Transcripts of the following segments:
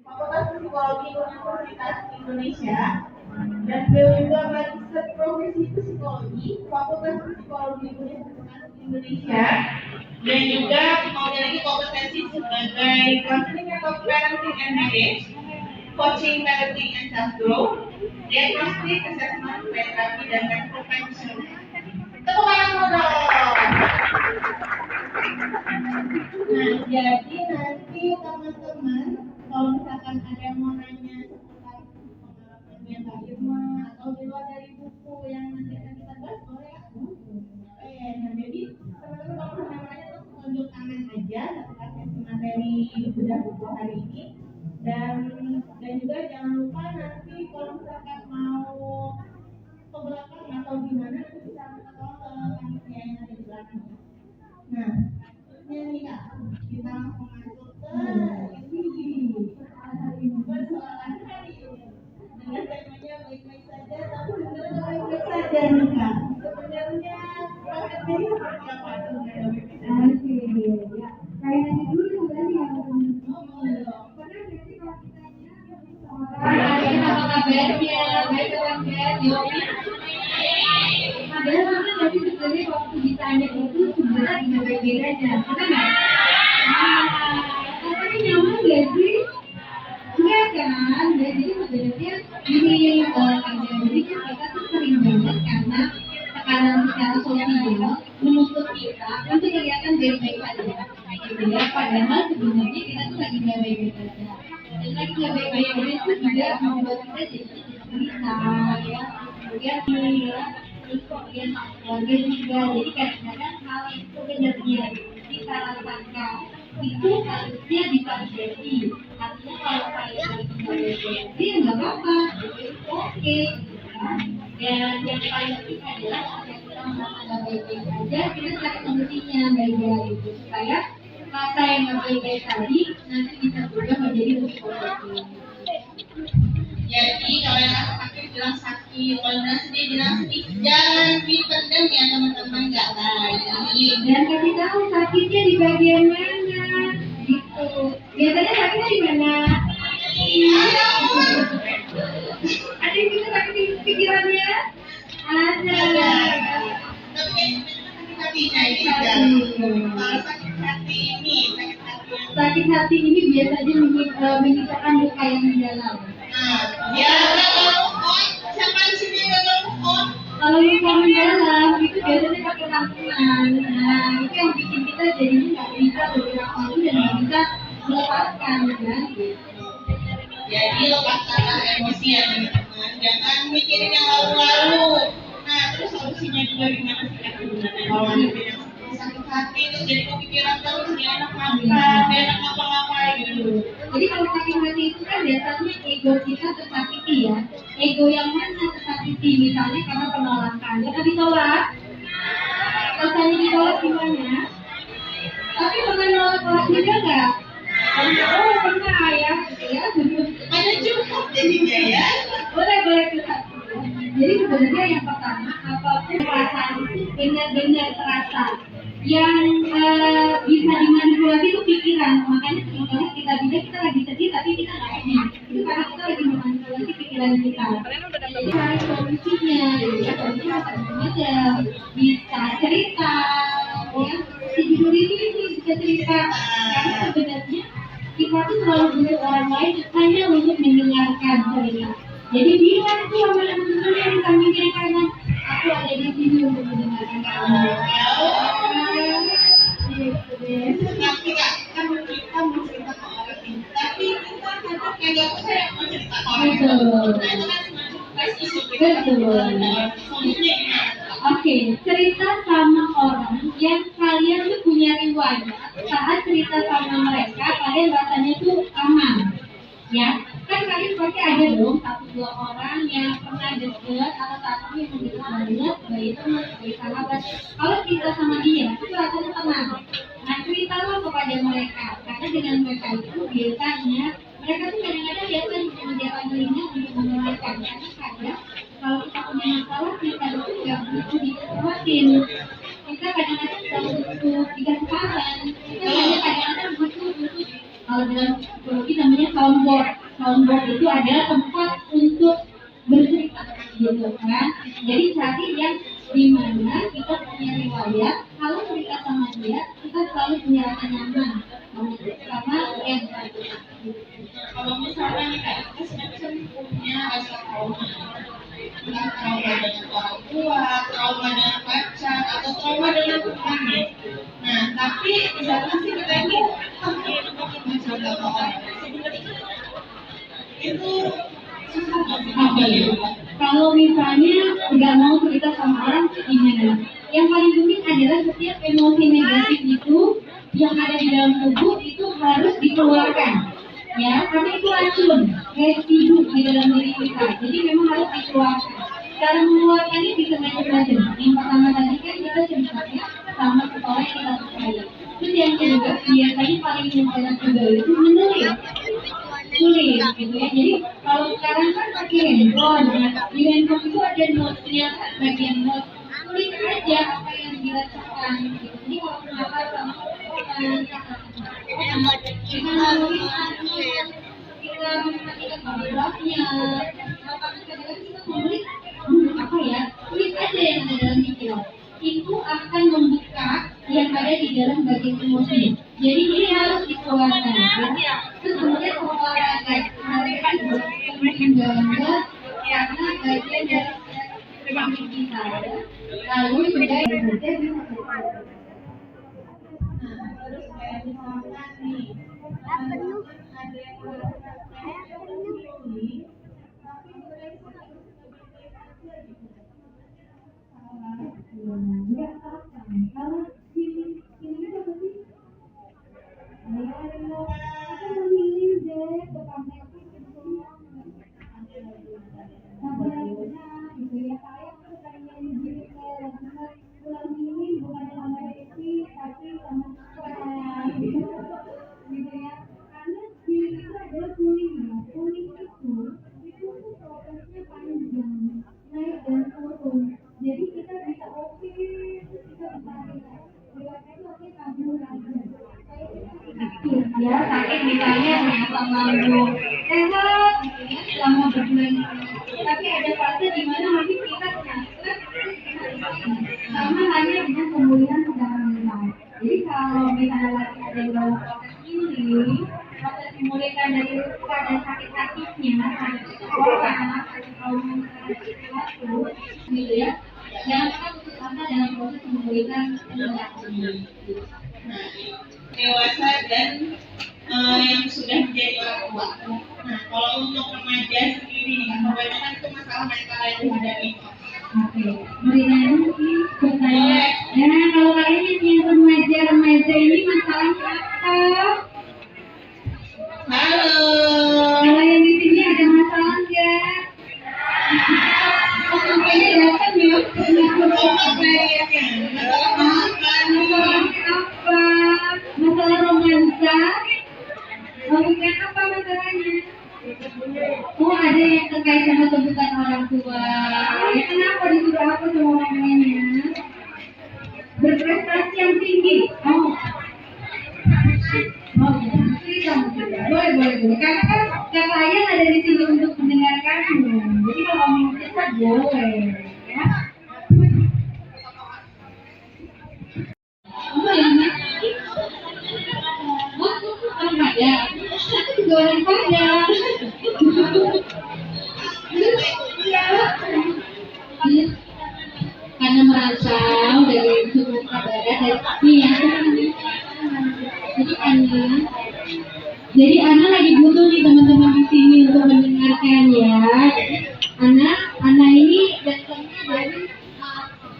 Fakultas Psikologi Universitas Indonesia, dan beliau juga magister profesi psikologi Fakultas Psikologi Universitas Indonesia, dan juga memiliki kompetensi sebagai counseling atau parenting and marriage, coaching parenting and self growth, diagnostic assessment, terapi dan prevention. Tepuk tangan dong. Nah, jadi nanti teman-teman kalau misalkan ada yang mau nanya seputar pengalamannya Kak Irma atau di luar dari buku yang nanti akan kita bahas, boleh ya? Nah jadi teman-teman kalau misalnya mau nanya tuh tunjuk tangan aja setelah sesi materi sudah buku hari ini, dan juga jangan lupa nanti kalau misalkan mau ke belakang atau gimana nanti bisa minta tolong ke panitia yang ada di belakang. Nah, ini Kak, kita langsung masuk ke persoalan hari ini. Dengan temanya baik-baik saja, tapi sebenarnya baik-baik saja nih Kak. Sebenarnya paketnya ini seperti apa tuh? Oke, ya. Kayak nanya dulu kan ya. Karena nanti kalau ditanya apa kabarnya, baik kabarnya, padahal kan nanti sebenarnya waktu ditanya itu sebenarnya tidak berbedanya, betul nggak? Tapi nyaman nggak sih? Enggak kan? Jadi sebenarnya ini jadi kita tuh sering banget karena tekanan secara sosial menuntut kita untuk kelihatan baik-baik saja, gitu ya. Padahal sebenarnya kita tuh lagi nggak baik-baik saja. Dan lagi nggak baik-baik saja itu juga membuat kita jadi bisa ya, kemudian terus kemudian keluarga juga. Jadi kadang-kadang hal itu sebenarnya kita rasakan itu harusnya bisa terjadi. Artinya kalau saya jadi ya nggak apa-apa, oke. Dan yang paling penting adalah ketika kita merasa baik-baik saja, kita cari solusinya baik-baik itu supaya rasa yang nggak baik-baik tadi nanti bisa berubah menjadi lebih positif. Jadi kalau yang rasa sakit bilang sakit, kalau yang sedih bilang sedih, jangan dipendam ya teman-teman, nggak baik. Dan kasih tahu sakitnya di bagian mana, gitu. Biasanya sakitnya di mana? Ada yang bisa sakit di pikirannya? Ada. Tapi sakit hatinya ini kan. Kalau sakit hati ini biasanya menyisakan luka yang mendalam. Ya kalau siapa di sini gagal move? Kalau luka mendalam itu biasanya pakai rangkuman. Nah, itu yang bikin kita jadinya nggak bisa bergerak maju dan nggak bisa melepaskan, kan? Jadi lepaskanlah emosi ya teman-teman. Jangan mikirin yang lalu-lalu. Nah, terus solusinya juga gimana sih kan sebenarnya kalau ada yang sakit hati terus jadi kepikiran terus dia enak makan, dia enak ngapa-ngapain gitu. Jadi kalau sakit hati itu kan biasanya ego kita tersakiti ya. Ego yang mana tersakiti? Misalnya karena penolakan. Ya kan ditolak. Rasanya ditolak gimana? Tapi pernah nolak juga nggak? Oh pernah ya, gitu ya. Ada cukup jadinya ya. Boleh kita. Jadi sebenarnya yang pertama, apapun perasaan itu benar-benar terasa. Yang bisa dimanipulasi itu pikiran. Makanya sebenarnya kita bilang kita lagi sedih tapi kita nggak sedih. Itu karena kita lagi memanipulasi pikiran kita. Jadi cari solusinya. Ya solusinya macam-macam. Bisa cerita, ya. Si judul ini bisa cerita. Karena sebenarnya kita tuh selalu butuh orang lain hanya untuk mendengarkan cerita. Jadi bilang tuh sama teman-teman yang sampingnya kanan, aku ada di sini untuk mendengarkan kamu. Tapi Kak, kan kita mau cerita ke orang ini, tapi kita kadang nggak percaya mau cerita ke orang itu. Nah itu kan solusinya gimana? Oke, cerita sama orang yang kalian tuh punya riwayat. Saat cerita sama mereka, kalian rasanya tuh aman. Ya, kan kalian pasti ada dong satu dua orang yang pernah deket atau satu yang mendekat banget, baik teman, baik sahabat. Kalau cerita sama dia, itu rasanya tenang. Nah, ceritalah kepada mereka, karena dengan mereka itu biasanya mereka tuh kadang-kadang biasa menyediakan dirinya untuk mendengarkan. Karena kadang kalau kita punya masalah, kita itu nggak butuh dicurhatin. Kita kadang-kadang nggak butuh dikasih saran. Kita hanya kadang-kadang butuh Kalau dalam psikologi namanya soundboard. Soundboard itu adalah tempat untuk bercerita gitu kan. Jadi cari yang dimana kita punya riwayat, kalau cerita sama dia kita selalu punya rasa nyaman sama yang Kalau misalnya nih Kak, kita sedang punya rasa trauma, entah trauma dengan orang tua, trauma dengan pacar, atau trauma dengan Tuhan nih. Nah, tapi di satu sisi kita ini ingin bercerita sama orang. Sebenarnya itu susah nggak sih apa ya? Kalau misalnya nggak mau cerita sama orang gimana? Yang paling penting adalah setiap emosi negatif itu yang ada di dalam tubuh itu harus dikeluarkan, ya, karena itu racun, residu di dalam diri kita. Jadi memang harus dikeluarkan. Cara mengeluarkannya bisa macam-macam. Yang pertama tadi kan kita ceritanya sama seseorang yang kita percaya. Terus yang kedua biasanya paling mudah juga itu menulis. Tulis gitu ya. Jadi kalau sekarang kan pakai handphone, di handphone itu ada notes-nya, bagian notes. Tulis aja apa yang dirasakan. Gitu. Jadi kalau kenapa sama orang kita menulis kita memperhatikan fotografinya, kadang-kadang kita menulis apa ya? Tulis aja yang ada dalam pikiran. Itu akan membuka yang ada di dalam bagian emosi. Jadi ini harus dikeluarkan. Ya. Terus kemudian olahraga, olahraga juga karena bagian dari kita. Lalu juga terus kayak misalkan nih, ada yang enggak apa kalau ini apa sih? Aku memilih deh ke pantai gitu ya, saya tuh pengen jadi kayak pulang ini bukan sama Eci tapi sama saya gitu ya, karena diri itu adalah pulih ya, pulih itu tuh prosesnya panjang, naik dan turun. Jadi kita bisa oke, kita bisa relax itu oke, kabur aja. Ya, sakit misalnya sama lu sehat, gitu ya, selama berbulan. Tapi ada fase di mana mungkin kita terasa sama hanya dengan pemulihan secara mental. Jadi kalau misalnya lagi ada yang dalam proses ini, proses pemulihan dari luka dan sakit-sakitnya, ada seseorang, ada trauma sesuatu, gitu ya. Jangan karena dalam proses pemulihan perilakunya. Nah, dewasa dan yang sudah menjadi orang tua. Nah, kalau untuk remaja sendiri, kebanyakan itu masalah mental yang dihadapi. Oke, Marina ini bertanya. Nah, kalau kalian yang remaja ini masalahnya apa? Halo. Kalau yang di sini ada masalah nggak? Kayaknya datang ya. Apa? Masalah romansa? Bukan apa masalahnya? Oh, ada yang terkait sama sebutan orang tua. Ya kenapa disuruh apa sama orang lainnya? Berprestasi yang tinggi. Oh, cerita mungkin. Boleh. Karena kan kalian ada di sini untuk mendengarkanmu. Jadi kalau mau cerita boleh, ya. Apa ini? Orang Padang. Aku juga orang Padang. Karena merasa dari Sumatera Barat dari jadi Ana lagi butuh nih teman-teman di sini untuk mendengarkan ya. Ana ini datangnya dari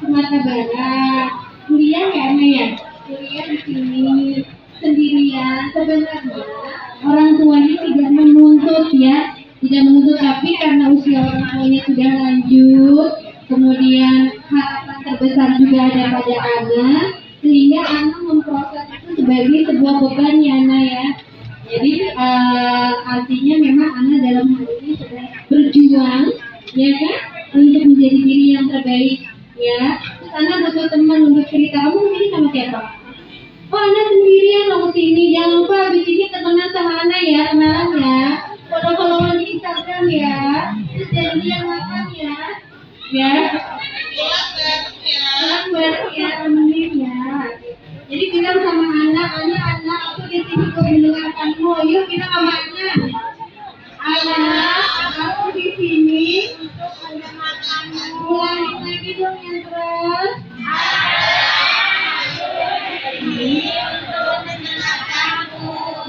Sumatera Barat, kuliah ya Ana ya, kuliah di sini sendirian. Sebenarnya orang tuanya tidak menuntut ya, tapi karena usia orang tuanya sudah lanjut, kemudian harapan terbesar juga ada pada Ana, sehingga Ana memproses itu sebagai sebuah beban ya Ana ya. Jadi artinya memang Ana dalam hal ini sedang berjuang ya kan untuk menjadi diri yang terbaik ya. Terus Ana butuh teman untuk cerita. Kamu ini sama siapa? Oh Ana sendirian loh kesini. Jangan lupa abis ini temenan sama Ana ya, kenalan ya. Follow-followan di Instagram ya. Terus janjian makan ya. Ya. Pulang bareng ya, temenin ya. Jadi bilang sama Ana, aku di sini kok mendengarkanmu. Yuk bilang sama Ana, aku di sini untuk mendengarkanmu. Ulangin lagi dong yang keras.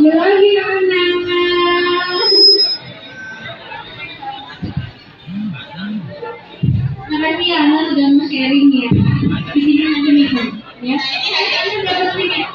Lagi anak. Makasih ya Ana sudah mau sharing ya. Di sini nanti mikir ya. Dapat mikir.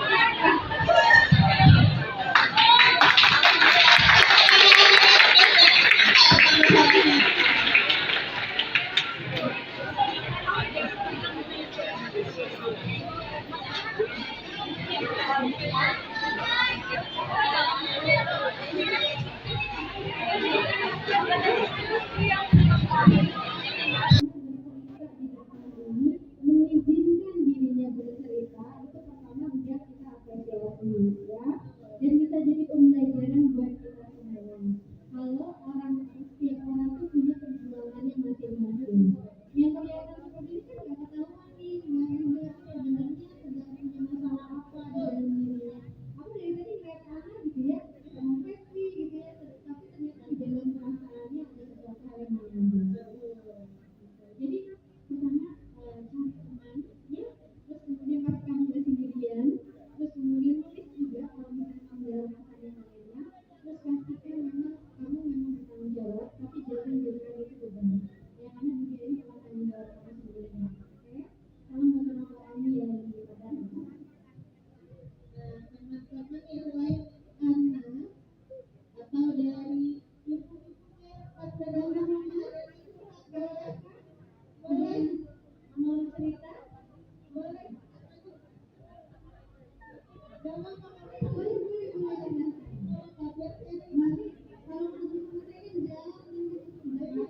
Mengizinkan dirinya bercerita itu pertama biar kita apresiasi ya, dan bisa jadi pembelajaran buat kita semua. Kalau setiap orang tuh punya perjuangannya masing-masing. Yang kelihatan seperti ini kan nggak ketahuan nih, nggak ada sebenarnya sedang punya masalah apa di dalam dirinya. Aku dari tadi ngeliat Ana gitu ya, happy gitu ya, tapi ternyata di dalam perasaannya ada sesuatu hal yang mengambil. Jadi pertama cari teman ya, terus kemudian pas kamu udah sendirian, terus kemudian tulis juga kalau misalnya kamu dalam rasanya nggak enak, terus pastikan memang kamu memang bertanggung jawab, tapi jangan jadikan itu beban ya, karena dunia ini adalah tanggung jawab kamu sendiri. Oke, salam buat orang-orang kami yang di badan. Teman-teman yang lain Ana atau dari ibu-ibunya pada dalam rumah boleh mau cerita, boleh jangan boleh mari kalau begitu saya jangan ibu guru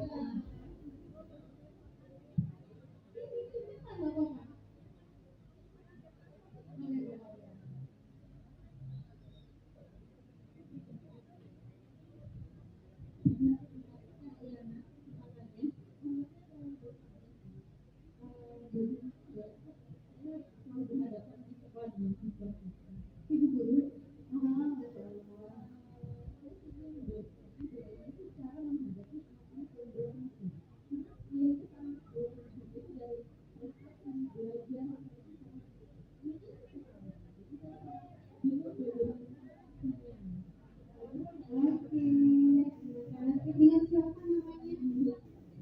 dengan siapa namanya?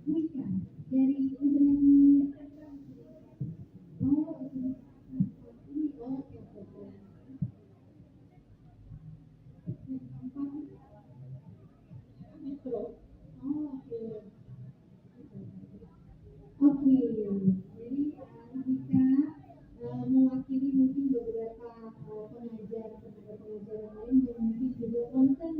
Wika dari Israel. Oh, ini oke. Metro. Oh, oke. Oke, jadi Wika mewakili mungkin beberapa pengajar yang lain yang mungkin juga concern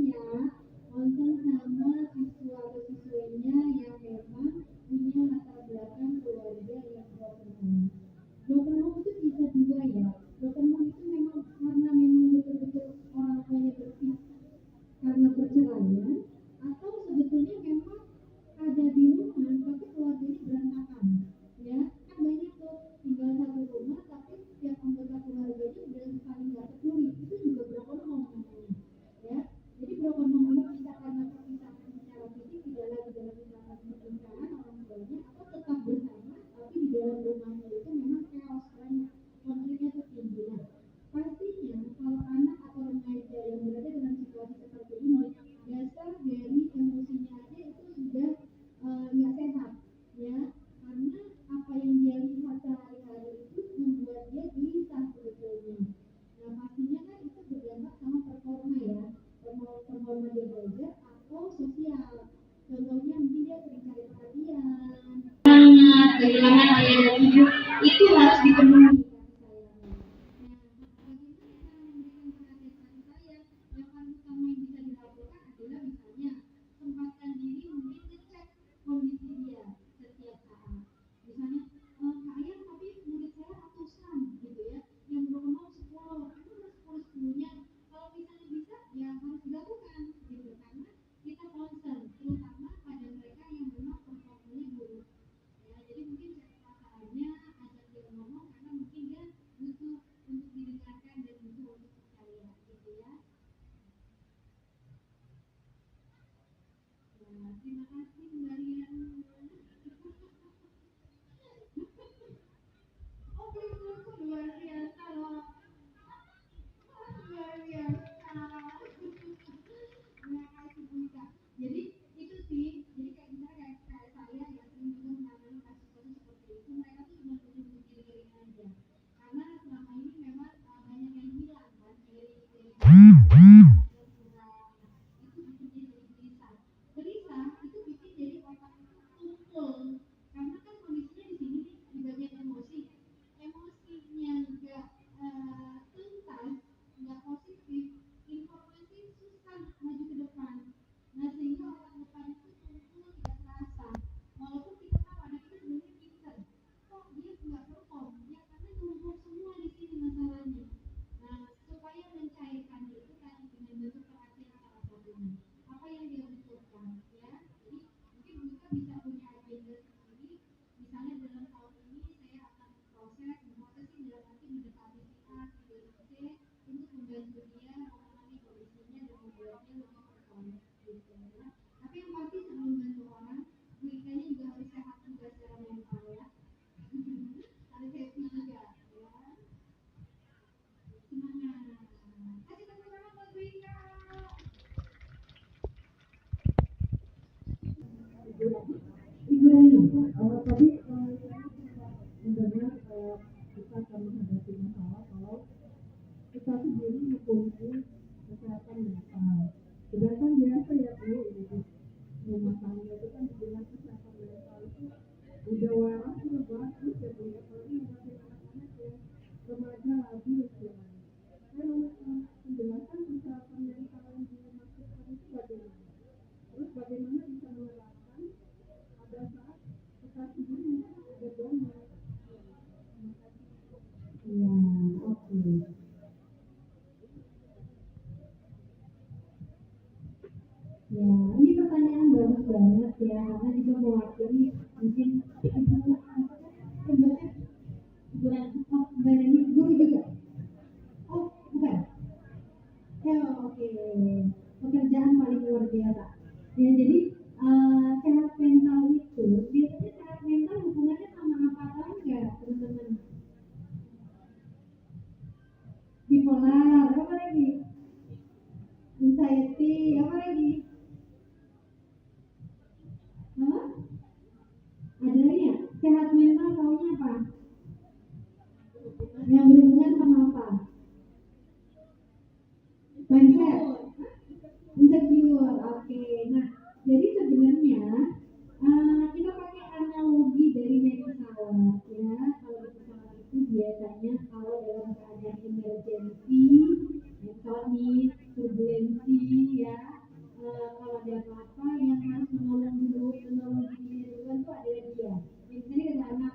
sama siswa atau siswanya yang memang punya latar belakang keluarga yang broken home. Broken home itu bisa dua ya. Broken home itu memang karena memang betul-betul orang tuanya berpisah karena perceraian, atau sebetulnya memang ada di rumah tapi keluarganya berantakan ya, kan banyak tuh tinggal satu rumah tapi setiap anggota keluarganya udah saling nggak peduli, itu juga broken home namanya ya. Jadi broken home ini bisa karena perpisahan secara fisik, tidak lagi dalam misalkan pernikahan orang tuanya, atau tetap bersama tapi di dalam rumahnya itu memang chaos, banyak konfliknya tuh tinggi. Nah, pastinya kalau anak atau remaja yang berada dalam situasi seperti ini, dasar dari emosinya aja itu sudah nggak sehat ya, karena apa yang dia lihat sehari-hari itu membuat dia gelisah sebetulnya. Nah, pastinya kan itu berdampak sama performa ya, performa dia belajar atau sosial. Contohnya mungkin dia sering cari perhatian, kehilangan ayah dan ibu, itu harus dipenuhi. Yang paling utama yang bisa dilakukan adalah misalnya sempatkan diri mungkin ngecek kondisi dia setiap saat. Misalnya Kak Ayang, tapi murid saya ratusan gitu ya, yang belum mau 10, emang taunya apa? Yang berhubungan sama apa? Mindset. Insecure. Oke. Nah, jadi sebenarnya kita pakai analogi dari naik pesawat ya. Kalau di pesawat itu biasanya kalau dalam keadaan emergency, pesawat nih turbulensi ya. Kalau ada apa-apa yang harus menolong diri duluan tuh adalah dia. Misalnya ada anak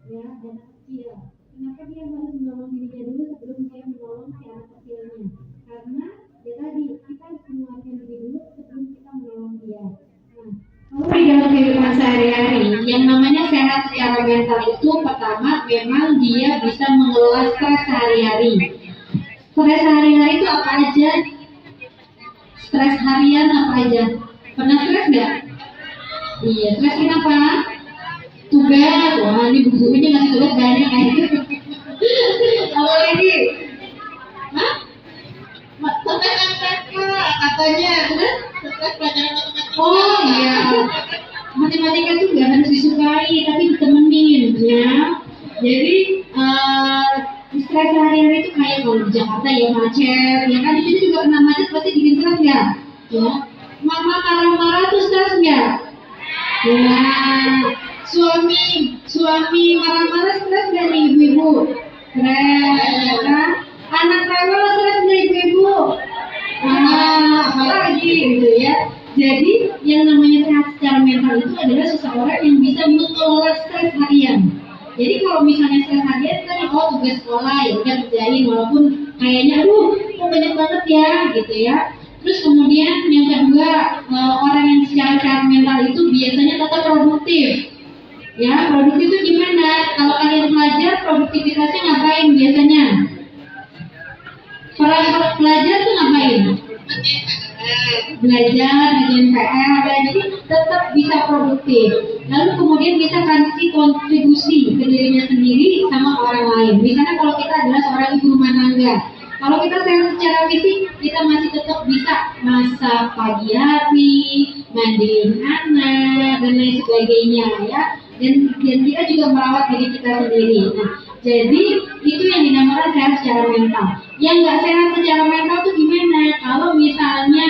ya, ada anak kecil. Kenapa dia harus menolong dirinya dulu sebelum dia menolong si anak kecilnya? Karena ya tadi kita harus menguatkan diri dulu sebelum kita menolong dia. Nah, kalau di dalam kehidupan sehari-hari, yang namanya sehat secara mental itu pertama memang dia bisa mengelola stres sehari-hari. Stres sehari-hari itu apa aja? Stres harian apa aja? Pernah stres nggak? Iya, stres kenapa? Tugas, wah ini bukunya ngasih tugas banyak aja. Apa lagi? Hah? Katanya, stres pelajaran matematika. Oh iya, matematika itu nggak harus disukai, tapi ditemenin ya. Jadi stres sehari-hari itu kayak kalau di Jakarta ya macet, ya kan di sini juga kena macet pasti bikin stres nggak? Ya, mama marah-marah tuh stres nggak? Ya, suami marah-marah stres nggak nih ibu-ibu? Stres, ya kan? Anak rewel stres nggak ibu-ibu? Apalagi gitu ya. Jadi yang namanya sehat secara mental itu adalah seseorang yang bisa mengelola stres harian. Jadi kalau misalnya stres harian kan tugas sekolah ya udah kerjain walaupun kayaknya kok banyak banget ya gitu ya. Terus kemudian yang kedua orang yang secara sehat mental itu biasanya tetap produktif. Ya, produktif itu gimana? Kalau kalian belajar produktivitasnya ngapain biasanya? Para pelajar tuh ngapain? Belajar, ngerjain PR, jadi tetap bisa produktif. Lalu kemudian bisa kasih kontribusi ke dirinya sendiri sama orang lain. Misalnya kalau kita adalah seorang ibu rumah tangga, kalau kita sehat secara fisik, kita masih tetap bisa masak pagi hari, mandiin anak dan lain sebagainya ya. Dan kita juga merawat diri kita sendiri. Nah, jadi itu yang dinamakan sehat secara mental. Yang nggak sehat secara mental itu gimana? Kalau misalnya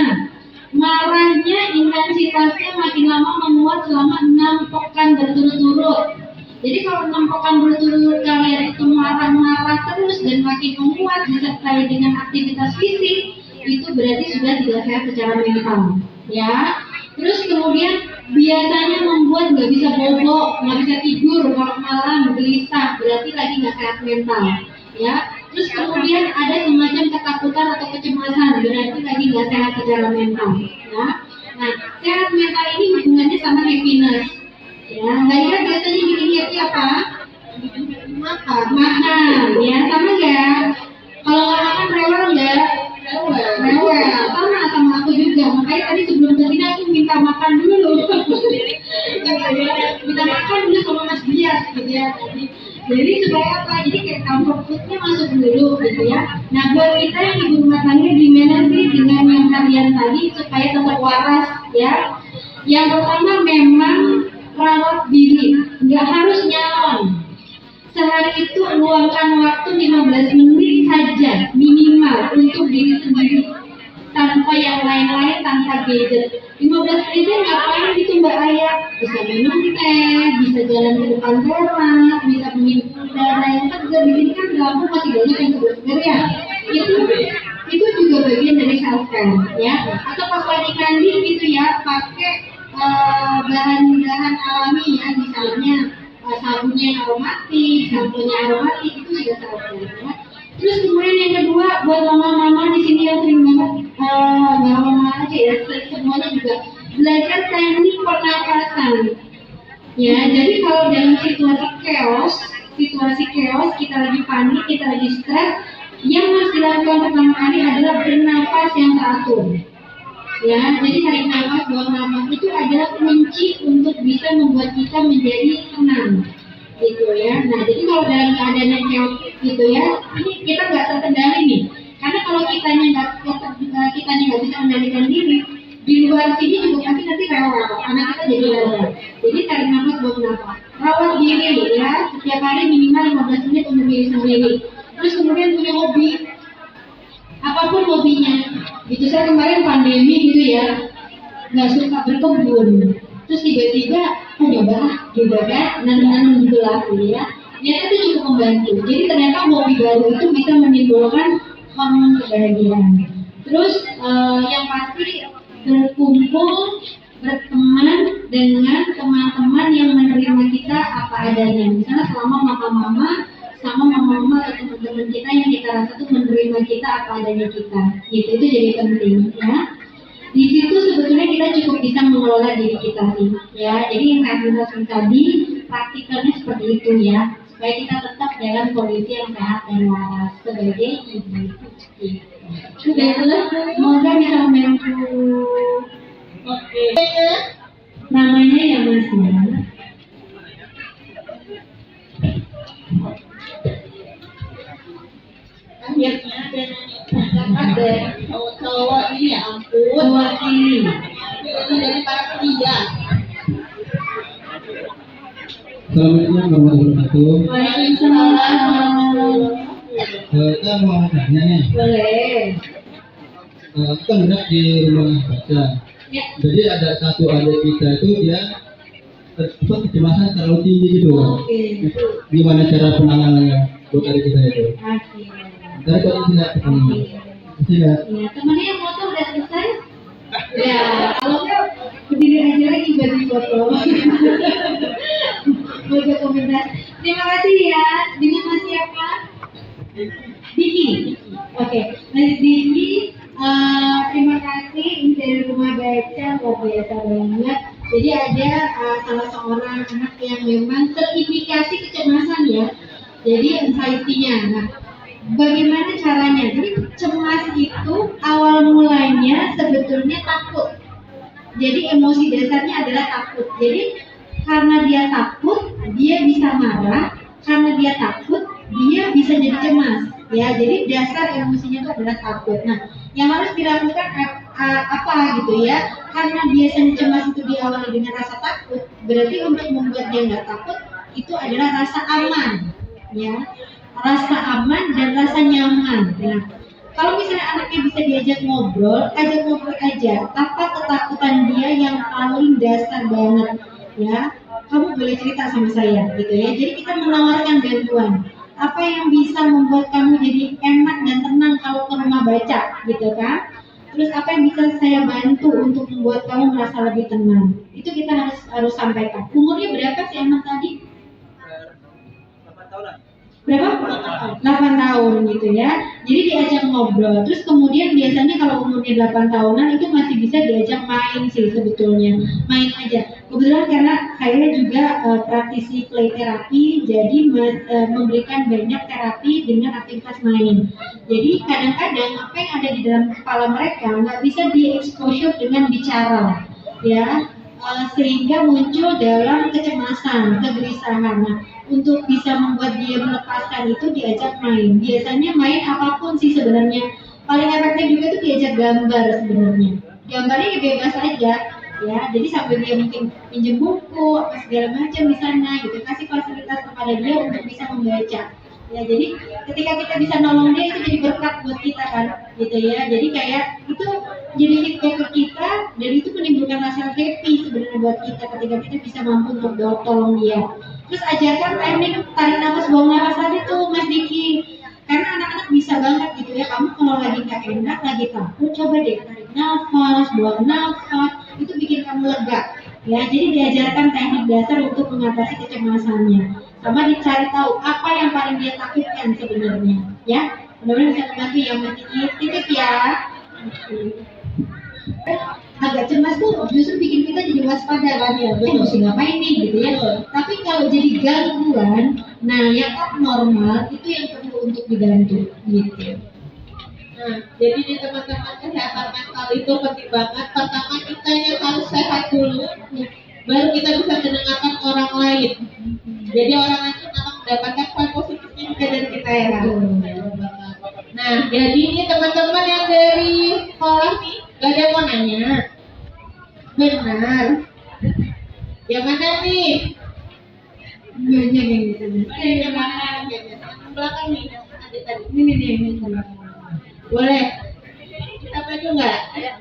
marahnya intensitasnya makin lama menguat selama 6 pekan berturut-turut. Jadi kalau 6 pekan berturut-turut kalian itu marah-marah terus dan makin menguat disertai dengan aktivitas fisik, itu berarti sudah tidak sehat secara mental. Ya. Terus kemudian biasanya membuat nggak bisa bobo, nggak bisa tidur kalau malam, gelisah, berarti lagi nggak sehat mental. Ya. Terus kemudian ada semacam ketakutan atau kecemasan, berarti lagi nggak sehat secara mental. Ya. Nah, sehat mental ini hubungannya sama happiness. Ya, kalian biasanya bikin happy apa? Makan. Ya, sama nggak? Kalau nggak makan rewel nggak? Rewel. Sama aku juga. Makanya tadi sebelum kesini aku minta makan dulu. Minta makan dulu sama Mas Bias gitu ya. Jadi supaya apa? Jadi kayak comfort foodnya masuk dulu gitu ya. Nah buat kita yang ibu rumah tangga gimana sih dengan yang harian tadi supaya tetap waras ya. Yang pertama memang rawat diri, nggak harus nyalon. Sehari itu luangkan waktu 15 menit saja minimal untuk diri sendiri. Tanpa yang lain-lain, tanpa gadget. 15 menitnya ngapain gitu Mbak Ayah? Bisa minum teh, bisa jalan ke depan teras, bisa minum udara yang segar. Di sini kan lampu masih banyak yang segar ya. Itu juga bagian dari self care ya. Atau pas lagi mandi gitu ya, pakai bahan-bahan alami ya, misalnya sabunnya yang aromatik, samponya aromatik, itu juga self care ya. Terus kemudian yang kedua buat mama-mama di sini yang sering banget nggak mama aja ya, semuanya juga belajar teknik pernapasan. Ya, jadi kalau dalam situasi chaos kita lagi panik, kita lagi stres, yang harus dilakukan pertama kali adalah bernapas yang teratur. Ya, jadi tarik nafas, buang nafas itu adalah kunci untuk bisa membuat kita menjadi tenang. Gitu ya. Nah, jadi kalau dalam keadaan yang chaotic gitu ya, ini kita nggak terkendali nih. Karena kalau kitanya nggak bisa mengendalikan diri, di luar sini juga pasti nanti rewel, anak kita jadi rewel. Jadi tarik nafas, buang nafas. rawat diri ya, setiap hari minimal 15 menit untuk diri sendiri. Terus kemudian punya hobi, apapun hobinya. Itu saya kemarin pandemi gitu ya, nggak suka berkebun. Terus tiba-tiba nyoba juga kan, nanam gitu lah ya. Ternyata itu cukup membantu. Jadi ternyata hobi baru itu bisa menimbulkan hormon kebahagiaan. Terus yang pasti berkumpul, berteman dengan teman-teman yang menerima kita apa adanya. Misalnya selama mama-mama sama mama-mama atau teman-teman kita yang kita rasa tuh menerima kita apa adanya kita. Gitu, itu jadi penting ya. Di situ sebetulnya kita cukup bisa mengelola diri kita sih ya. Jadi yang saya jelaskan tadi praktikalnya seperti itu ya, supaya kita tetap dalam kondisi yang sehat dan waras sebagai ibu. Sudah jelas, semoga bisa membantu. Oke. Namanya ya Mas ya. Akhirnya ada cowok ini ya ampun. Mewakili. Ini dari para pria. Assalamualaikum warahmatullahi wabarakatuh. Waalaikumsalam. Kita mau tanya nih, Boleh. kita lihat di rumah baca. Ya. Jadi ada satu adik kita itu dia kecemasan terlalu tinggi gitu. Oke. Gimana cara penanganannya buat adik kita itu? Oke. Dari kalau tidak ketemu, tidak. Ya, temennya yang foto udah selesai? Ya, kalau nggak berdiri aja lagi buat di foto. Buat komentar. Terima kasih ya. Dengan Mas siapa? Diki. Oke. Mas Diki, terima kasih. Ini dari rumah baca luar biasa banget. Jadi ada salah seorang anak yang memang terindikasi kecemasan ya. Jadi anxiety-nya. Nah, bagaimana caranya? Jadi cemas itu awal mulanya sebetulnya takut. Jadi emosi dasarnya adalah takut. Jadi karena dia takut, dia bisa marah. Karena dia takut, dia bisa jadi cemas. Ya, jadi dasar emosinya itu adalah takut. Nah, yang harus dilakukan apa gitu ya? Karena biasanya cemas itu diawali dengan rasa takut, berarti untuk membuat dia nggak takut itu adalah rasa aman, ya. Rasa aman dan rasa nyaman. Nah, kalau misalnya anaknya bisa diajak ngobrol, ajak ngobrol aja. Apa ketakutan dia yang paling dasar banget, ya? Kamu boleh cerita sama saya, gitu ya. Jadi kita menawarkan bantuan. Apa yang bisa membuat kamu jadi enak dan tenang kalau ke rumah baca, gitu kan? Terus apa yang bisa saya bantu untuk membuat kamu merasa lebih tenang? Itu kita harus sampaikan. Umurnya berapa sih anak tadi? Berapa? 8 tahun gitu ya. Jadi diajak ngobrol. Terus kemudian biasanya kalau umurnya 8 tahunan itu masih bisa diajak main sih sebetulnya. Main aja. Kebetulan karena saya juga praktisi play therapy, jadi memberikan banyak terapi dengan aktivitas main. Jadi kadang-kadang apa yang ada di dalam kepala mereka nggak bisa di-exposure dengan bicara, ya. Sehingga muncul dalam kecemasan, kegelisahan. Nah, untuk bisa membuat dia melepaskan itu diajak main. Biasanya main apapun sih sebenarnya. Paling efektif juga itu diajak gambar sebenarnya. Gambarnya ya bebas aja, ya. Jadi sampai dia mungkin pinjam buku apa segala macam di sana gitu. Kasih fasilitas kepada dia untuk bisa membaca. Ya, jadi ketika kita bisa nolong dia itu jadi berkat buat kita kan, gitu ya. Jadi kayak itu jadi feedback ke kita dan itu menimbulkan rasa happy sebenarnya buat kita ketika kita bisa mampu untuk tolong dia. Terus ajarkan teknik tarik nafas buang nafas tadi tuh Mas Diki, karena anak-anak bisa banget gitu ya. Kamu kalau lagi nggak enak, lagi takut, coba deh tarik nafas, buang nafas, itu bikin kamu lega. Ya, jadi diajarkan teknik dasar untuk mengatasi kecemasannya. Sama dicari tahu apa yang paling dia takutkan sebenarnya, ya. Mudah-mudahan bisa membantu ya Mas Diki. Titip ya. Agak cemas tuh justru bikin kita jadi waspada kan ya, mesti ngapain nih gitu ya. Tapi kalau jadi gangguan, nah yang abnormal itu yang perlu untuk dibantu gitu. Nah, jadi di teman-teman kesehatan mental itu penting banget. Pertama kita yang harus sehat dulu, baru kita bisa mendengarkan orang lain. Jadi orang lain itu akan mendapatkan poin positifnya juga dari kita ya kan. Nah, jadi ini teman-teman yang dari sekolah nih, gak ada yang mau nanya. Benar. Yang mana nih? banyak yang gitu. Yang mana? Belakang nih, adik tadi. Ini nih yang gitu. Boleh. Kita maju nggak? Ayo.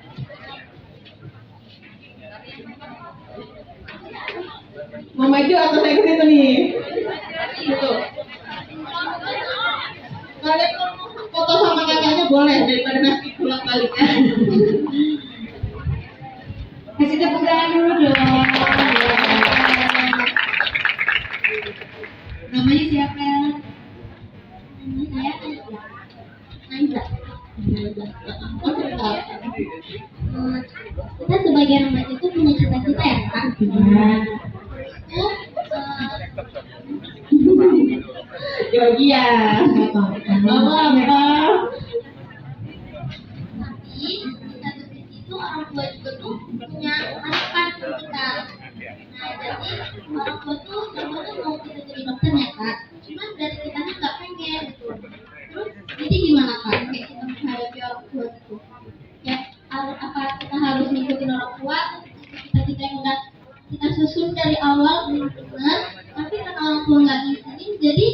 Mau maju atau saya ikut itu nih? Gitu. Kalian foto sama kakaknya boleh daripada nanti pulang balik ya. Kasih tepuk tangan dulu dong. Namanya siapa? Saya Aiza. Kita sebagai remaja itu punya cita-cita ya Kak. Georgia. Apa? Tapi di satu sisi itu orang tua juga tuh punya harapan untuk kita. Nah jadi orang tua tuh semua tuh mau kita jadi dokter ya Kak. Cuman dari kita nggak pengen gitu. Terus jadi gimana Kak? Kayak kita menghadapi orang tua gitu. Ya apa kita harus ngikutin orang tua? Cita-cita yang udah kita susun dari awal benar, tapi karena orang tua nggak ngizinin, jadi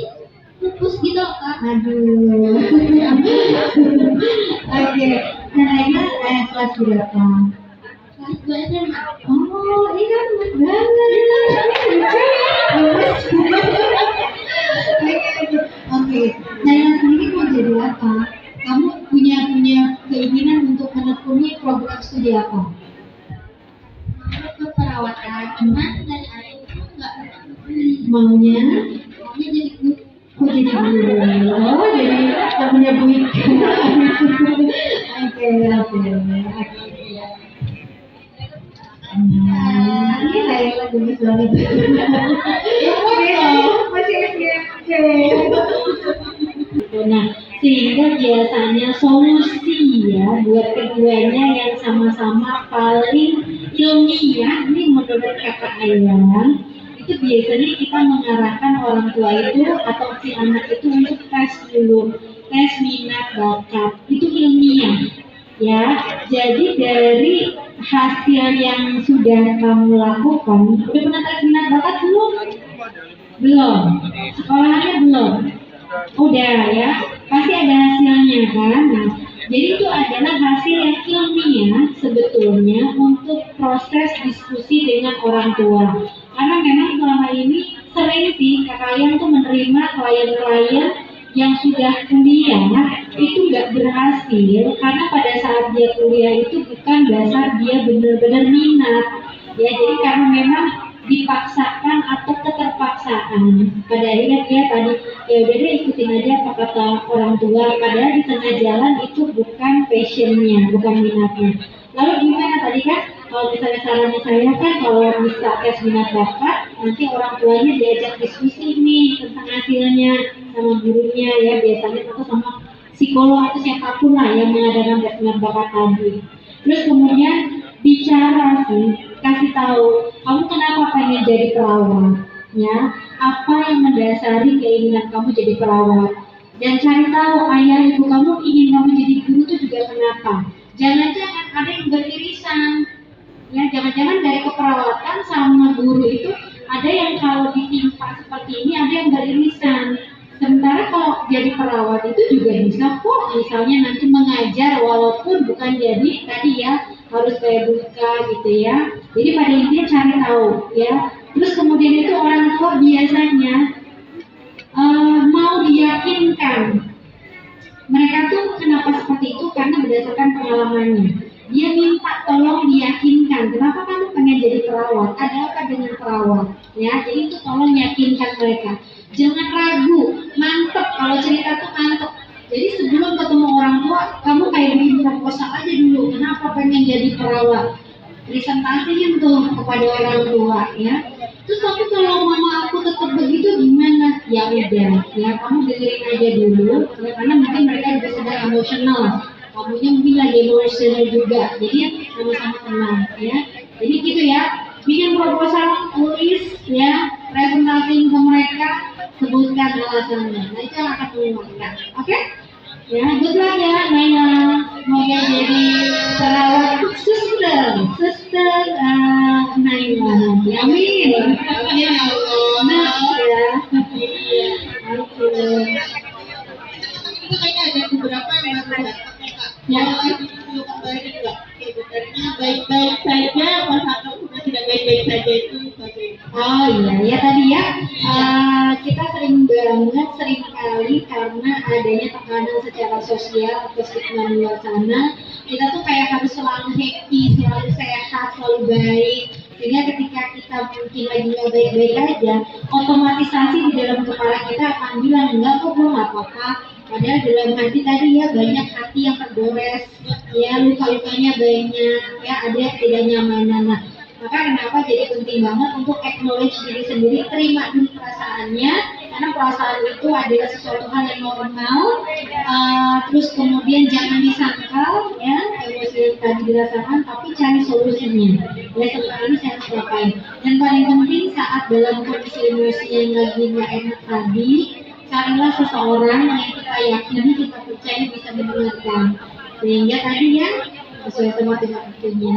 pupus gitu Kak. Aduh. Oke. Nah, Aina kelas berapa? Kelas 2 SMA. Oh, ini kan banget. Oke. Naila sendiri mau jadi apa? Kamu punya keinginan untuk menekuni program studi apa? Mau ke perawatan, cuman dari ayah itu nggak Maunya? maunya jadi guru. Oh, jadi guru. Oh, jadi temennya Bu Ika. Oke. Ini Naila gemes banget. Masih SMP. Nah, sehingga biasanya solusi ya buat keduanya yang sama-sama paling ilmiah nih menurut kakak Ayang, itu biasanya kita mengarahkan orang tua itu atau si anak itu untuk tes dulu, tes minat bakat, itu ilmiah ya. Jadi dari hasil yang sudah kamu lakukan, udah pernah tes minat bakat belum? Belum. Sekolahnya belum? Udah ya, pasti ada hasilnya kan. Nah, jadi itu adalah hasil yang ilmiah sebetulnya untuk proses diskusi dengan orang tua. Karena memang selama ini sering sih kalian tuh menerima klien-klien yang sudah kuliah itu nggak berhasil karena pada saat dia kuliah itu bukan dasar dia benar-benar minat ya, jadi karena memang dipaksakan atau keterpaksaan. Pada akhirnya dia tadi ya udah deh ikutin aja apa kata orang tua, padahal di tengah jalan itu bukan passionnya, bukan minatnya. Lalu gimana tadi kan kalau misalnya sarannya saya kan kalau bisa tes minat bakat, nanti orang tuanya diajak diskusi nih tentang hasilnya sama gurunya ya, biasanya atau sama psikolog atau siapapun lah yang mengadakan tes minat bakat tadi. Terus kemudian bicara sih, kasih tahu kamu kenapa pengen jadi perawat ya, apa yang mendasari keinginan kamu jadi perawat, dan cari tahu ayah ibu kamu ingin kamu jadi guru itu juga kenapa. Jangan-jangan ada yang beririsan ya, jangan-jangan dari keperawatan sama guru itu ada yang kalau ditimpa seperti ini ada yang beririsan. Sementara kalau jadi perawat itu juga bisa kok misalnya nanti mengajar walaupun bukan jadi tadi ya harus kayak buka gitu ya. Jadi pada intinya cari tahu ya. Terus kemudian itu orang tua biasanya mau diyakinkan. Mereka tuh kenapa seperti itu karena berdasarkan pengalamannya. Dia minta tolong diyakinkan. Kenapa kamu pengen jadi perawat? Ada apa dengan perawat? Ya, jadi itu tolong yakinkan mereka. Jangan ragu, mantep. Kalau cerita tuh mantep. Jadi sebelum ketemu orang tua, kamu kayak bikin proposal aja dulu. Kenapa pengen jadi perawat? Presentasiin tuh kepada orang tua, ya. Terus tapi kalau mama aku tetap begitu gimana? Ya udah, ya kamu dengerin aja dulu. Ya, karena mungkin mereka juga sedang emosional. Kamunya mungkin lagi emosional juga. Jadi sama-sama tenang, ya. Jadi gitu ya. Bikin proposal, tulis, ya, presentasiin ke mereka. Sebutkan alasannya. Nah itu yang akan menguatkan. Oke? Ya, good luck ya Naila. Semoga jadi perawat suster Naila. Amin. Ya Allah. Nah, ya. Yang lagi video kembali nggak? Sebenarnya baik-baik saja, pasangan sudah tidak baik-baik saja itu bagaimana? Oh iya, ya tadi ya, kita sering banget, sering kali karena adanya tekanan secara sosial atau stigma di luar sana, kita tuh kayak harus selalu happy, selalu sehat, selalu baik. Sehingga ketika kita mungkin lagi nggak baik-baik aja, otomatisasi di dalam kepala kita akan bilang, enggak kok gue nggak apa-apa. Padahal dalam hati tadi ya banyak hati yang tergores, ya luka-lukanya banyak, ya ada ketidaknyamanan. Nah, maka kenapa jadi penting banget untuk acknowledge diri sendiri, terima dulu perasaannya, karena perasaan itu adalah sesuatu hal yang normal. Terus kemudian jangan disangkal, ya emosi yang tadi dirasakan, tapi cari solusinya. Ya setelah ini saya harus ngapain. Dan paling penting saat dalam kondisi emosi yang lagi nggak enak tadi, carilah seseorang yang kita yakini, kita percaya bisa mendengarkan. Sehingga tadi ya sesuai sama tema waktunya.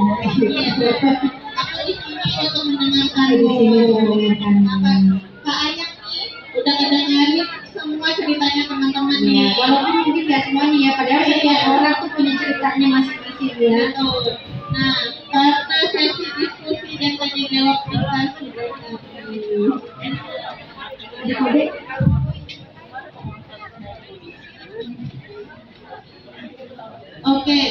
Aku di sini untuk mendengarkan. Di sini mendengarkan. Kak Ayang nih udah ngedengerin semua ceritanya teman-teman Ya, nih. walaupun mungkin nggak semuanya ya, padahal setiap orang tuh punya ceritanya masing-masing ya. Betul. Nah, karena sesi diskusi dan tanya jawab kita sudah Ada kode? Oke.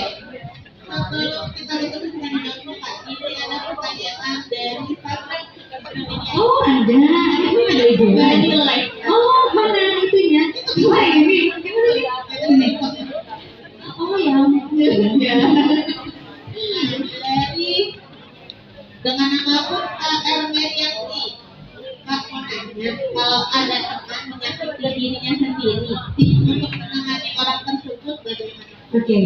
Sebelum kita itu sudah dilakukan, ini ada pertanyaan dari Patrick Indonesia. Oh ada, itu ada itu. Dari live. Oh mana itunya? Wah ini, ini. Oh ya ampun. Dari dengan nama pun Ermerianti. Kak mau nanya, kalau ada teman menyakiti dirinya sendiri, tips untuk menangani orang tersebut bagaimana? Oke,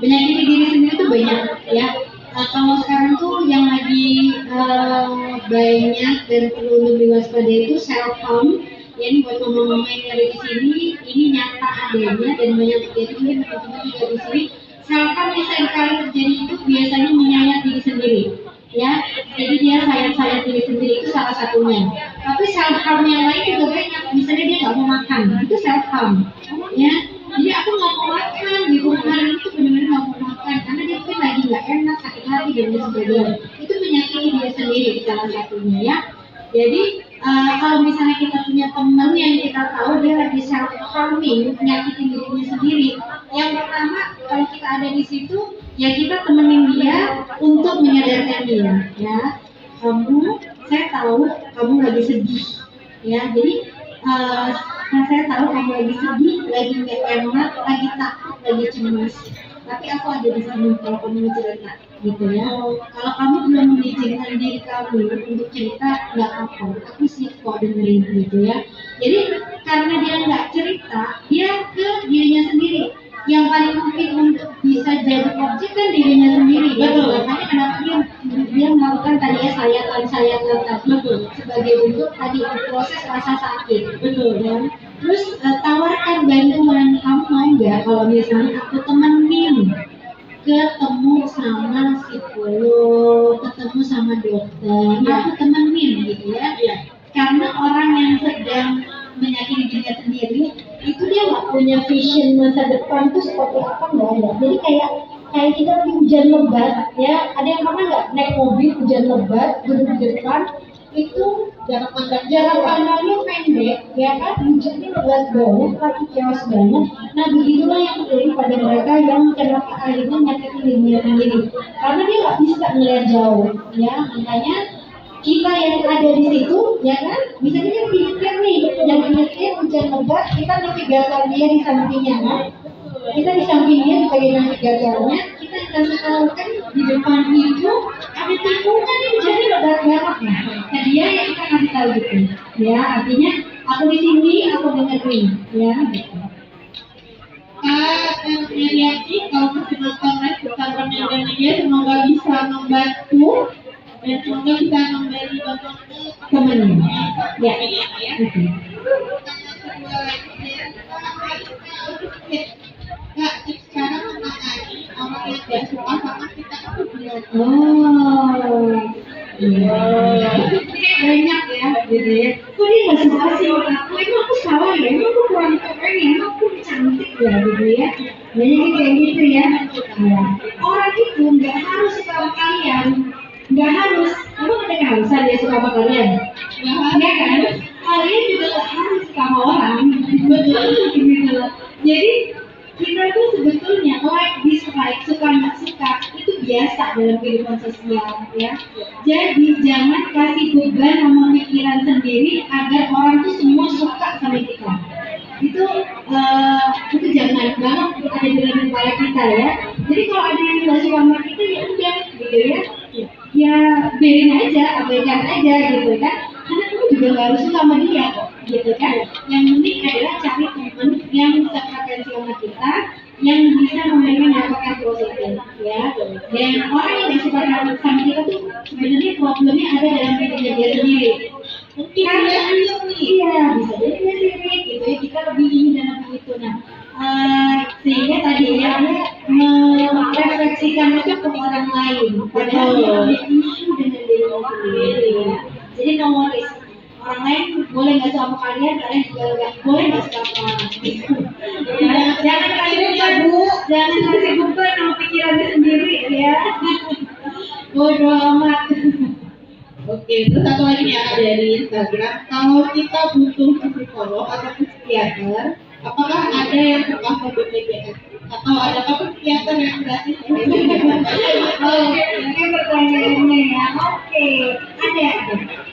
menyakiti diri sendiri tuh banyak ya. Kalau sekarang tuh yang lagi banyak dan perlu lebih waspada itu self harm. Ya ini buat mama-mama yang ada di sini, ini nyata adanya dan banyak terjadi mungkin teman-teman juga di sini. Self harm yang sering kali terjadi itu biasanya menyayat diri sendiri. Ya, jadi dia sayang diri sendiri itu salah satunya. Tapi self harm yang lain juga banyak. Misalnya dia nggak mau makan, itu self harm. Ya, jadi aku nggak mau makan di rumah hari itu benar-benar nggak mau makan karena dia mungkin lagi nggak enak, sakit hati dan lain sebagainya. Itu menyakiti dia sendiri salah satunya ya. Jadi kalau misalnya kita punya teman yang kita tahu dia lagi self harming, menyakiti dirinya sendiri, yang pertama kalau kita ada di situ ya kita temenin dia untuk menyadarkan dia, ya saya tahu kamu lagi sedih, ya jadi saya tahu kamu lagi sedih, lagi nggak enak, lagi takut, lagi cemas. Tapi aku ada di sini kalau kamu mau cerita, gitu ya. Kalau kamu belum mengizinkan diri kamu untuk cerita, nggak apa-apa. Aku siap kok dengerin, gitu ya. Jadi karena dia nggak cerita, dia ke dirinya sendiri. Yang paling mungkin untuk bisa jadi objek kan dirinya sendiri. Betul. Makanya kenapa dia melakukan tadi ya sayatan tadi sebagai bentuk tadi proses rasa sakit. Betul kan? Terus tawarkan bantuan, kamu mau nggak kalau misalnya aku temenin ketemu sama psikolog, ketemu sama dokter, aku temenin gitu ya. Karena orang yang sedang menyakiti dirinya sendiri itu dia nggak punya vision masa depan tuh seperti apa, nggak ada. Jadi kayak kita lagi hujan lebat ya, ada yang pernah nggak naik mobil hujan lebat duduk di depan itu jarak pandangnya pendek ya kan, hujannya lebat banget, lagi chaos banget. Nah begitulah yang terjadi pada mereka yang kenapa akhirnya menyakiti dirinya sendiri karena dia nggak bisa melihat jauh ya. Makanya kita yang ada di situ, ya kan, bisa kita nyetir nih, yang nyetir hujan lebat, kita navigator dia di sampingnya, kan? Kita di samping dia sebagai navigatornya, kita kasih tahu kan di depan itu ada tikungan nih hujannya lebat banget, nah dia yang kita kasih tahu gitu, ya artinya aku di sini, aku dengerin, ya. Gitu. Meriati, kalau masih nonton live bersama dan dia semoga bisa membantu dan semoga bisa memberi bantuan ke temannya. Ya. Kak, sekarang menangani orang yang tidak suka sama kita itu gimana? Oh, iya. Banyak ya, gitu ya. Kok dia nggak suka sih sama aku? Emang aku salah ya? Emang aku kurang keren ya? Emang aku cantik Ya gitu ya. Jadi kayak gitu ya. Nah, orang itu nggak harus suka sama kalian, nggak harus. Emang ada keharusan dia suka sama kalian? Ya kan? Kalian juga nggak harus suka sama orang. Betul gitu loh. Jadi kita tuh sebetulnya like dislike, suka nggak suka itu biasa dalam kehidupan sosial ya. Jadi jangan kasih beban sama pikiran sendiri agar orang tuh semua suka sama kita. Itu itu jangan banget ada di dalam kepala kita ya. Jadi kalau ada yang nggak suka sama kita ya udah gitu ya. Ya biarin aja, abaikan aja gitu kan. Karena kamu juga nggak harus suka sama dia kok, gitu kan. Yang penting adalah cari teman yang sefrekuensi sama kita, yang bisa memberikan dampak yang positif, ya. Dan orang yang nggak suka sama kita tuh sebenarnya problemnya ada dalam dirinya dia sendiri. Mungkin karena iya bisa jadi dia sirik gitu ya, kita lebih ini dan lebih itu. Nah, sehingga tadi ya merefleksikan itu ke orang lain, padahal dia punya isu dengan dirinya sendiri. Ya. Jadi no worries. Orang lain boleh nggak sama kalian, kalian juga nggak boleh nggak suka sama orang. Jangan kalian ya bu, jangan kasih beban sama pikirannya sendiri ya. Bodoh amat. Oke, terus satu lagi nih ada dari Instagram. Kalau kita butuh psikolog atau psikiater, apakah ada yang tercover BPJS? Atau adakah psikiater yang gratis? Oh, ini pertanyaannya ya. Oke, ada.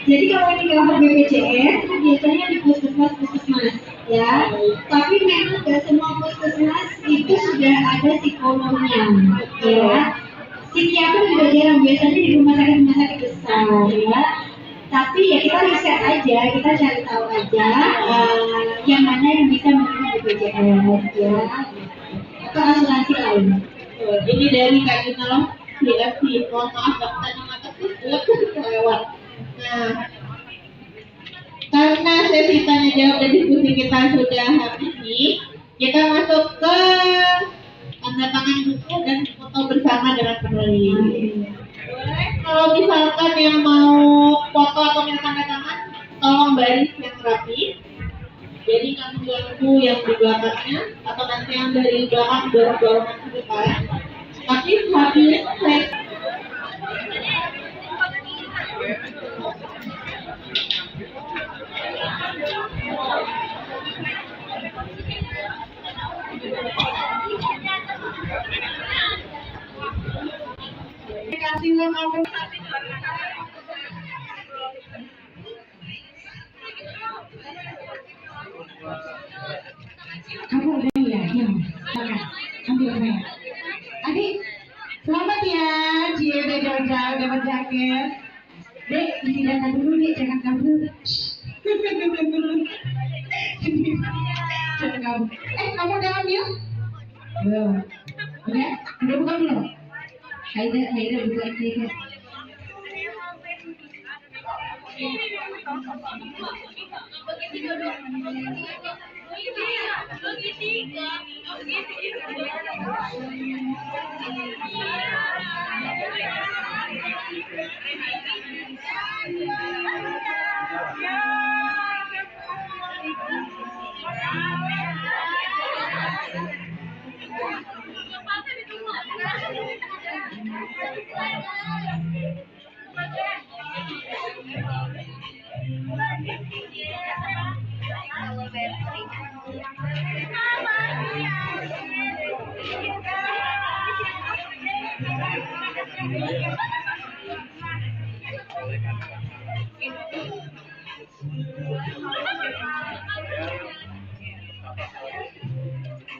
Jadi kalau ini cover BPJS itu biasanya di puskesmas ya. Tapi memang tidak semua puskesmas itu sudah ada psikolognya, ya. Psikiater juga jarang, biasanya di rumah sakit besar ya. Tapi ya kita riset aja, kita cari tahu aja yang mana yang bisa menerima BPJS ya, atau asuransi lain. Ini dari Kak Gina loh, CFC. Mohon maaf dokter mata lewat. Nah, karena sesi tanya jawab dan diskusi kita sudah habis nih, kita masuk ke tanda tangan buku dan foto bersama dengan penulis. Kalau misalkan yang mau foto atau minta tanda tangan, tolong baris yang rapi. Jadi kamu ganggu yang di belakangnya atau nanti yang dari belakang dorong ke depan. Tapi habis kasih nama Kamu udah ya, silakan ambil saya. Adik, selamat ya, Cie Jauh-jauh dapat jaket. Dek, isi data dulu nih, jangan kabur. Jangan kabur. Kamu udah ambil? Belum. Udah buka belum? Haida buka aja.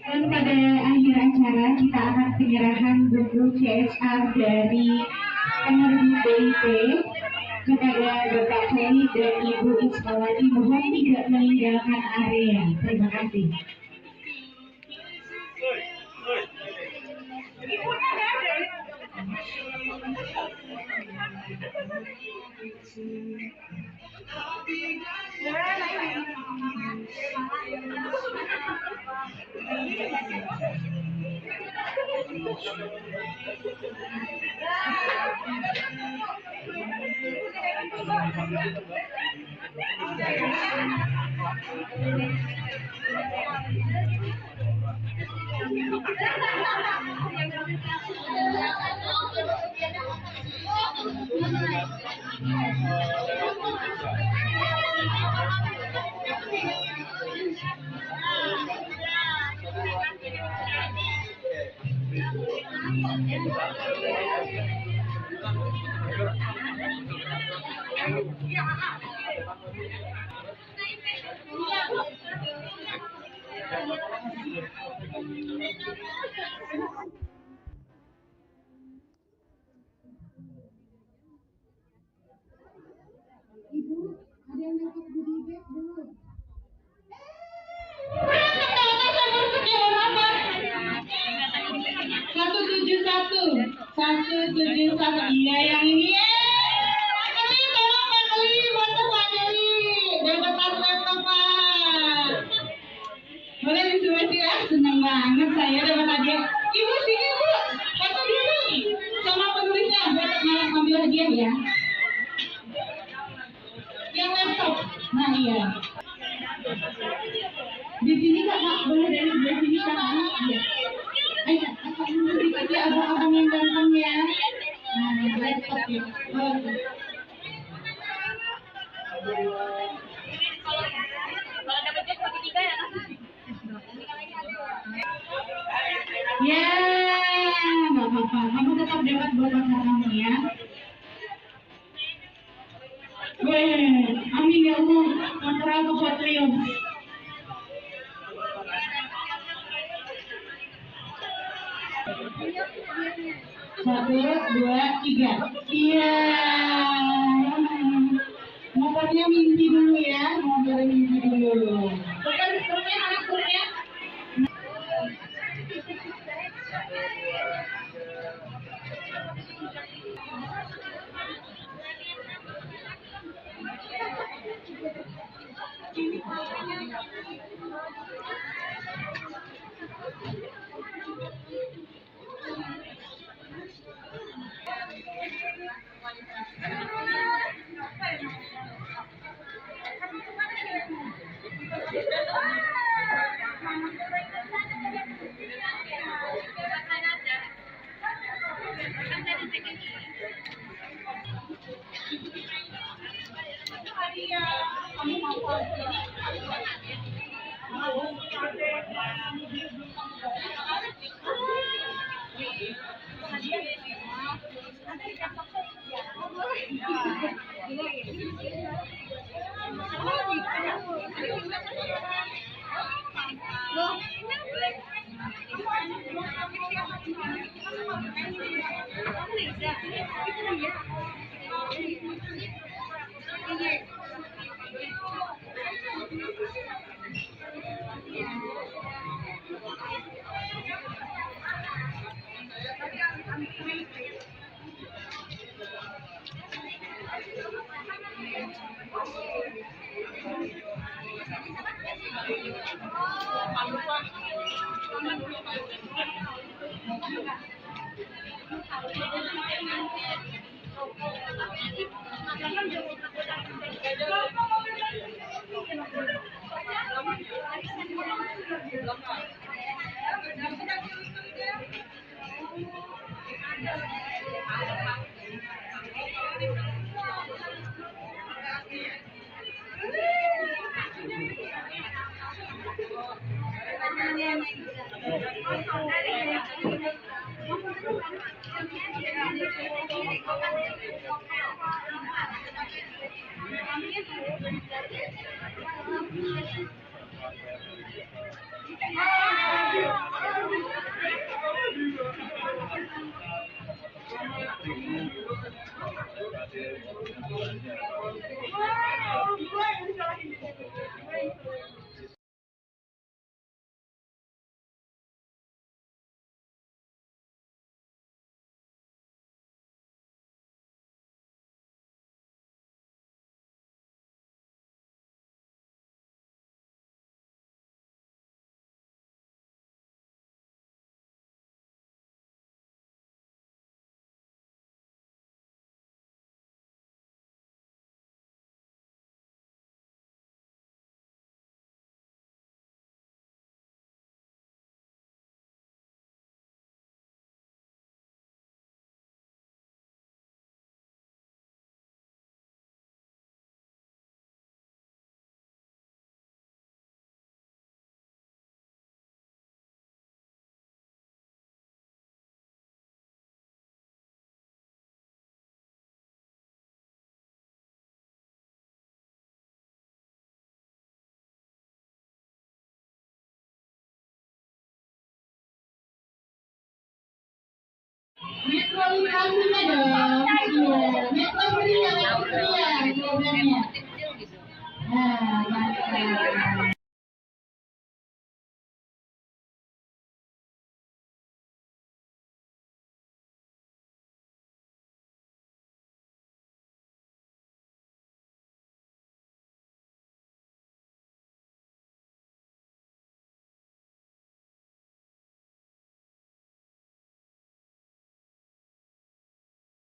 Dan pada akhir acara kita akan penyerahan buku CSR dari penerbit BIP kepada Bapak Ferry dan Ibu Ismawati. Mohon tidak meninggalkan area. Terima kasih. Ibu, ada yang dapat goodie bag belum? Satu tujuh satu, iya yang ini. Pak Keli, tolong Pak Keli, bantu Pak Keli, dapat laptop Pak. Boleh disuruh ya, senang banget saya dapat hadiah. Ibu sini Bu, foto dulu sama penulisnya, buat ngambil hadiah ya. Yang laptop, nah iya. Di sini Kak, boleh dari sebelah sini Kak? Iya. Ayo, dulu dikasih abang-abang yang ganteng ya. Nah, laptop ya. Ya, nggak apa-apa. Kamu tetap dapat buat kamu ya. Weh, amin ya Allah. Kontrol kepatriot. Satu, dua, tiga. Iya. Motornya mimpi dulu ya. Motornya mimpi dulu. Bukan truknya, anak truknya. Naturalisasinya dong. Iya, metro pria slogannya. Nah, mantap.